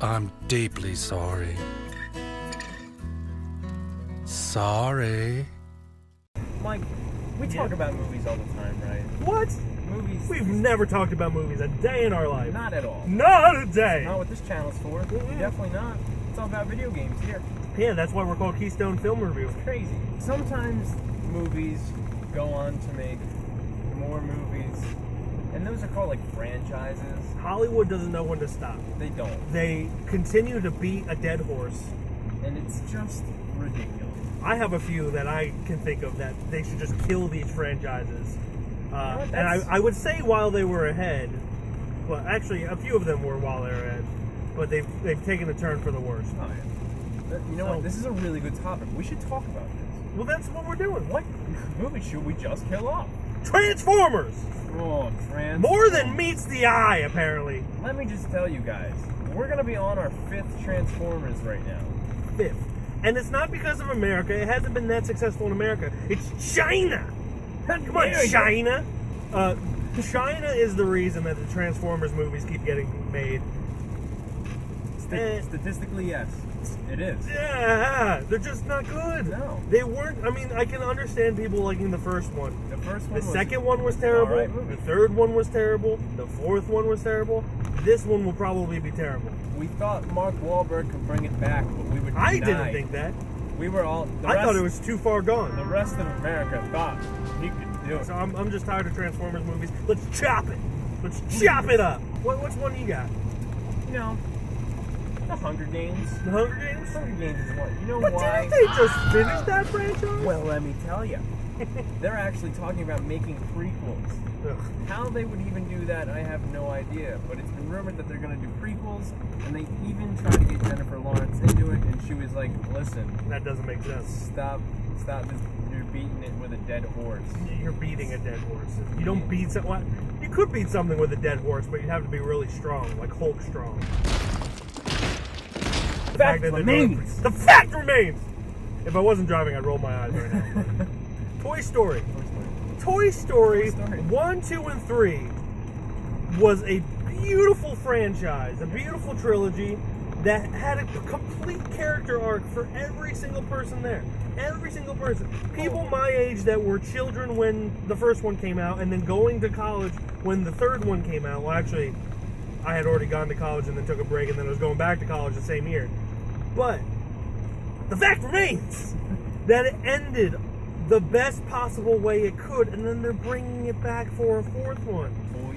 I'm deeply sorry. Sorry. Mike, we talk about movies all the time, right? What? Movies. We've never talked about movies a day in our life. Not at all. Not a day. Not what this channel's for. Definitely not. It's all about video games here. Yeah, that's why we're called Keystone Film Review. Crazy. Sometimes movies go on to make more movies, and those are called like franchises. Hollywood doesn't know when to stop. They don't. They continue to beat a dead horse. And it's just ridiculous. I have a few that I can think of that they should just kill these franchises. And I would say while they were ahead, well, actually, a few of them were while they were ahead, but they've taken a turn for the worse. Oh, yeah. You know what? This is a really good topic. We should talk about this. Well, that's what we're doing. What movie should we just kill off? Transformers! Oh, Transformers. More than meets the eye, apparently. Let me just tell you guys, we're going to be on our 5th Transformers right now. 5th. And it's not because of America. It hasn't been that successful in America. It's China! Come on, China! China is the reason that the Transformers movies keep getting made. Statistically, yes. It is. Yeah, they're just not good. No. They weren't. I mean, I can understand people liking the first one. The first one The second one was terrible. All right movie. The third one was terrible. The fourth one was terrible. This one will probably be terrible. We thought Mark Wahlberg could bring it back, but we were denied. I didn't think that. We were all... I thought it was too far The gone. rest of America thought he could do it. So I'm just tired of Transformers movies. Let's chop it. Let's chop it up. What's one you got? You know, The Hunger Games. The Hunger Games? Hunger Games is one. You know But why? didn't they just finish that franchise? Well, let me tell you. They're actually talking about making prequels. Ugh. How they would even do that, I have no idea. But it's been rumored that they're going to do prequels, and they even tried to get Jennifer Lawrence into it, and she was like, listen, That doesn't make sense. stop, you're beating it with a dead horse. You're beating a dead horse. You don't beat something. You could beat something with a dead horse, but you'd have to be really strong, like Hulk strong. The Fact remains. The fact remains! If I wasn't driving, I'd roll my eyes right now. Toy Story. Toy Story 1, 2, and 3 was a beautiful franchise, a beautiful trilogy that had a complete character arc for every single person there. Every single person. People my age that were children when the first one came out and then going to college when the third one came out. Well, actually, I had already gone to college and then took a break and then I was going back to college the same year. But the fact remains that it ended the best possible way it could, and then they're bringing it back for a fourth one.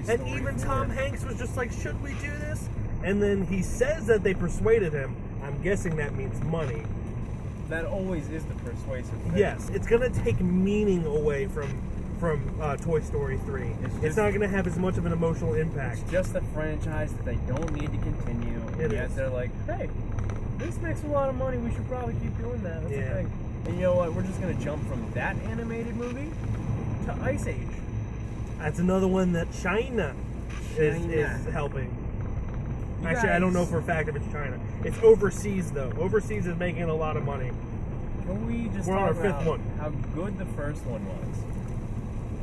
And even Tom Hanks was just like, should we do this? And then he says that they persuaded him. I'm guessing that means money. That always is the persuasive thing. Yes, it's going to take meaning away from Toy Story 3. It's not going to have as much of an emotional impact. It's just a franchise that they don't need to continue. Yet they're like, hey, this makes a lot of money. We should probably keep doing that. That's the thing. And you know what? We're just going to jump from that animated movie to Ice Age. That's another one that China is helping. Actually, I don't know for a fact if it's China. It's overseas, though. Overseas is making a lot of money. Can we just We're on talk our fifth about one. how good the first one was?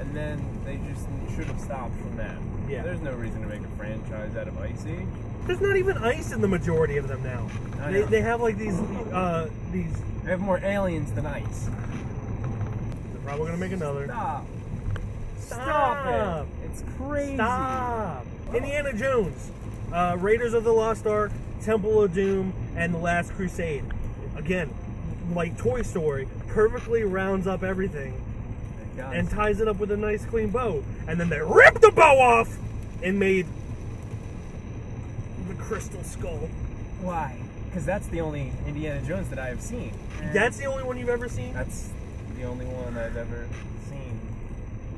And then they just should have stopped from that. Yeah. There's no reason to make a franchise out of Ice Age. There's not even ice in the majority of them now. I know. They have like these. They have more aliens than ice. They're probably gonna make another. Stop it. It's crazy. Stop. Indiana Jones, Raiders of the Lost Ark, Temple of Doom, and The Last Crusade. Again, like Toy Story, perfectly rounds up everything and ties it up with a nice clean bow. And then they ripped the bow off and made the Crystal Skull. Why? Because that's the only Indiana Jones that I have seen. That's the only one you've ever seen? That's the only one I've ever seen,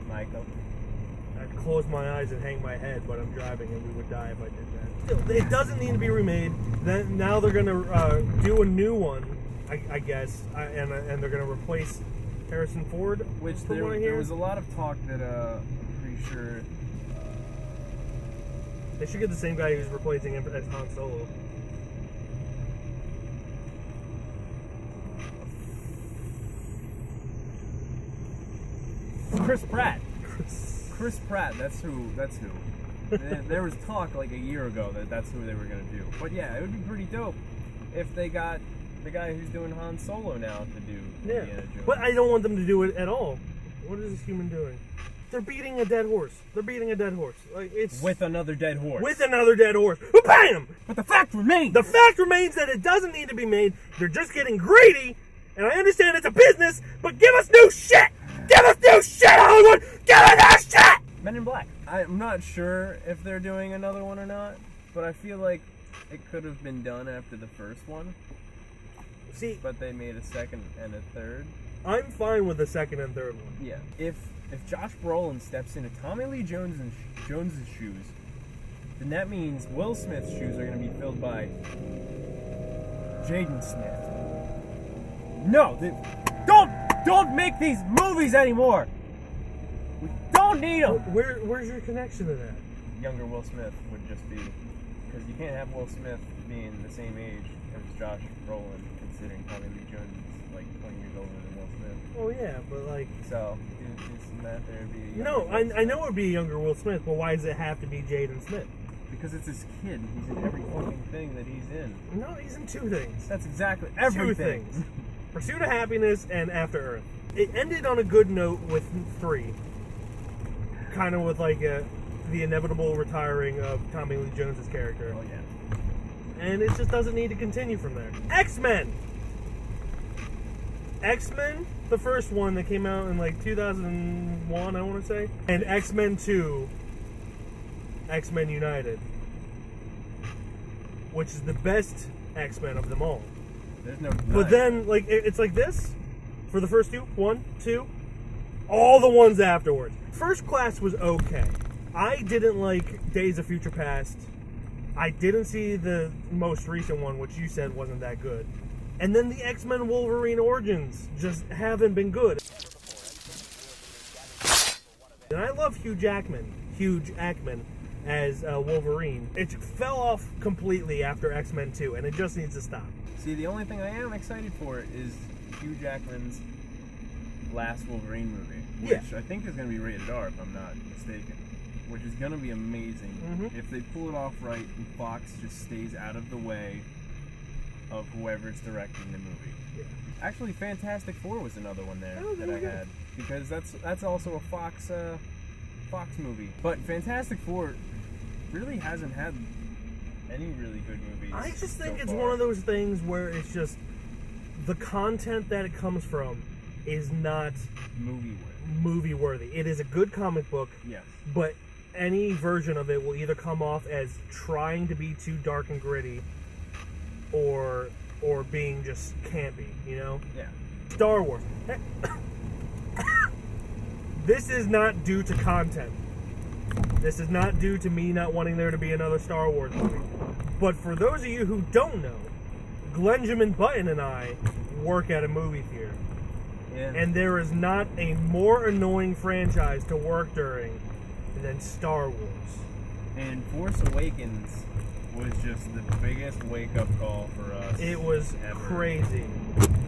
Michael. I'd close my eyes and hang my head, but I'm driving and we would die if I did that. Still, it doesn't need to be remade. Then now they're going to do a new one, I guess, and they're going to replace Harrison Ford. Which there was a lot of talk that I'm pretty sure they should get the same guy who's replacing him as Han Solo. Chris Pratt. Chris Pratt. That's who. There was talk like a year ago that that's who they were gonna do. But yeah, it would be pretty dope if they got the guy who's doing Han Solo now to do Indiana Jones. But I don't want them to do it at all. What is this human doing? They're beating a dead horse. Like it's with another dead horse. With another dead horse. Bam! But the fact remains. The fact remains that it doesn't need to be made. They're just getting greedy. And I understand it's a business, but give us new shit! Give us new shit, Hollywood! Give us new shit! Men in Black. I'm not sure if they're doing another one or not, but I feel like it could have been done after the first one. See, but they made a second and a third. I'm fine with the second and third one. Yeah. If Josh Brolin steps into Tommy Lee Jones's shoes, then that means Will Smith's shoes are going to be filled by Jaden Smith. No, don't make these movies anymore. We don't need them. Where's your connection to that? Younger Will Smith would just be, because you can't have Will Smith being the same age as Josh Brolin, considering Tommy Lee Jones is like 20 years older than Will Smith. Oh yeah, but like, so isn't that there would be? No, I know it would be a younger Will Smith, but why does it have to be Jaden Smith? Because it's his kid. He's in every fucking thing that he's in. No, he's in two things. That's exactly everything. 2 things. Pursuit of Happiness and After Earth. It ended on a good note with 3. Kind of with like the inevitable retiring of Tommy Lee Jones's character. Oh yeah. And it just doesn't need to continue from there. X-Men! X-Men, the first one that came out in like 2001, I want to say. And X-Men 2, X-Men United. Which is the best X-Men of them all. There's no But then, like, it's like this for the first 2, 1, 2, all the ones afterwards. First Class was okay. I didn't like Days of Future Past. I didn't see the most recent one, which you said wasn't that good. And then the X-Men Wolverine Origins just haven't been good. And I love Hugh Jackman as Wolverine. It fell off completely after X-Men 2, and it just needs to stop. See, the only thing I am excited for is Hugh Jackman's last Wolverine movie, which I think is going to be rated R, if I'm not mistaken, which is going to be amazing if they pull it off right and Fox just stays out of the way of whoever's directing the movie. Yeah. Actually, Fantastic Four was another one there that I had, because that's also a Fox movie. But Fantastic Four really hasn't had any really good movies. I just think so it's far. one of those things where it's just the content that it comes from is not movie worthy. It is a good comic book, yes, but any version of it will either come off as trying to be too dark and gritty or being just campy, you know? Yeah. Star Wars. This is not due to content. This is not due to me not wanting there to be another Star Wars movie. But for those of you who don't know, Glenjamin Button and I work at a movie theater. Yeah. And there is not a more annoying franchise to work during than Star Wars. And Force Awakens was just the biggest wake-up call for us. It was ever. Crazy.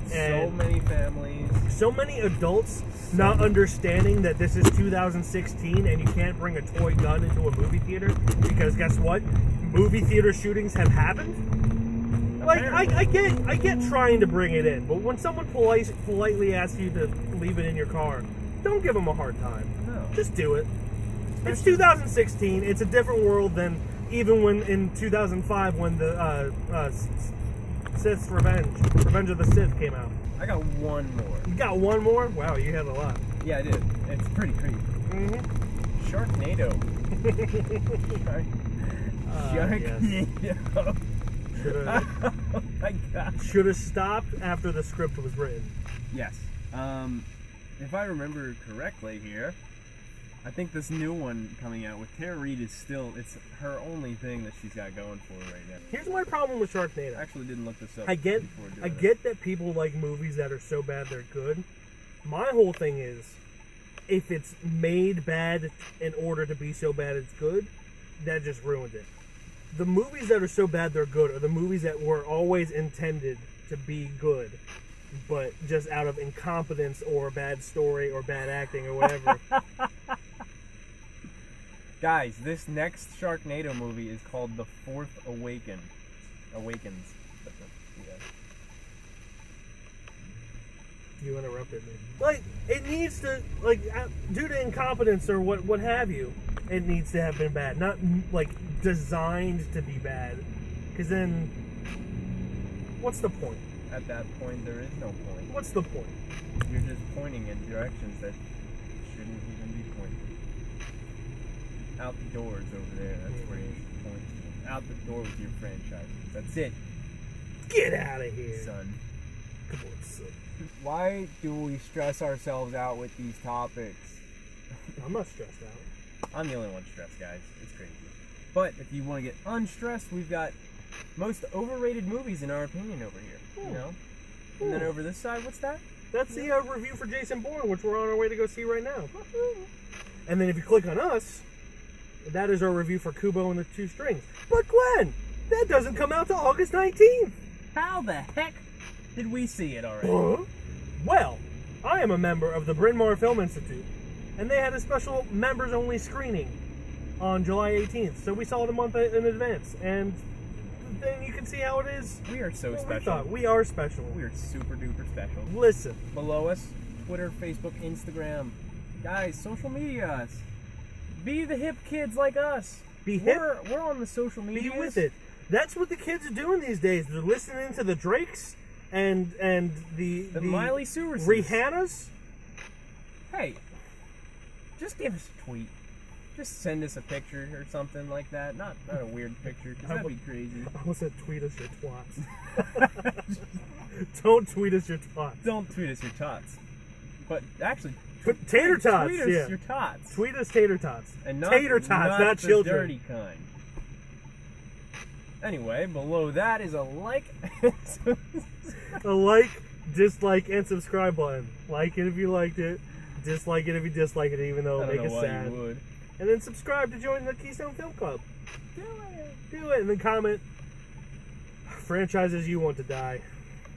So And many families. so many adults not understanding that this is 2016 and you can't bring a toy gun into a movie theater because guess what? Movie theater shootings have happened. Like I get trying to bring it in, but when someone politely asks you to leave it in your car, don't give them a hard time. No. Just do it. It's 2016. It's a different world than even when in 2005 when the Sith's Revenge of the Sith came out. I got one more. You got one more? Wow, you had a lot. Yeah, I did. It's pretty creepy. Sharknado. Sharknado. Oh my god. Should have stopped after the script was written. Yes. If I remember correctly here, I think this new one coming out with Tara Reid is still, it's her only thing that she's got going for her right now. Here's my problem with Sharknado. I actually didn't look this up. I get that people like movies that are so bad they're good. My whole thing is, if it's made bad in order to be so bad it's good, that just ruins it. The movies that are so bad they're good are the movies that were always intended to be good, but just out of incompetence or bad story or bad acting or whatever. Guys, this next Sharknado movie is called The Fourth Awakens. Yeah. You interrupted me. Like, it needs to, like, due to incompetence or what have you, it needs to have been bad. Not, like, designed to be bad. Because then, what's the point? At that point, there is no point. What's the point? You're just pointing in directions that shouldn't even be pointing. Out the doors over there, that's where you should point to. Out the door with your franchises. That's it, Get out of here. son. Come on, son. Why do we stress ourselves out with these topics? I'm not stressed out. I'm the only one stressed, guys. It's crazy. But if you want to get unstressed, we've got most overrated movies in our opinion over here. You know? And then over this side, what's that? That's the review for Jason Bourne, which we're on our way to go see right now. And then if you click on us, that is our review for Kubo and the Two Strings. But Glenn, that doesn't come out till August 19th. How the heck did we see it already? Huh? Well, I am a member of the Bryn Mawr Film Institute, and they had a special members-only screening on July 18th, so we saw it a month in advance, and then you can see how it is. We are so We special. thought we are special. We are super duper special. Listen, Below us, Twitter, Facebook, Instagram. Guys, social media us. Be the hip kids like us. Be hip. We're on the social media. be with it. That's what the kids are doing these days. They're listening to the Drakes and the Miley Cyrus. Rihanna's. Hey, just give us a tweet. Just send us a picture or something like that. Not a weird picture, because that'd be crazy. I almost said tweet us your twats. Don't tweet us your twats. Don't tweet us your tots. But actually, But tater tots, tweet us yeah. your tots. Tweet us tater tots. And not, tater tots, not the children. dirty kind. Anyway, below that is a like. A like, dislike, and subscribe button. Like it if you liked it. Dislike it if you dislike it, even though I it'll don't make know us why sad. you would. And then subscribe to join the Keystone Film Club. Do it. Do it, and then comment franchises you want to die.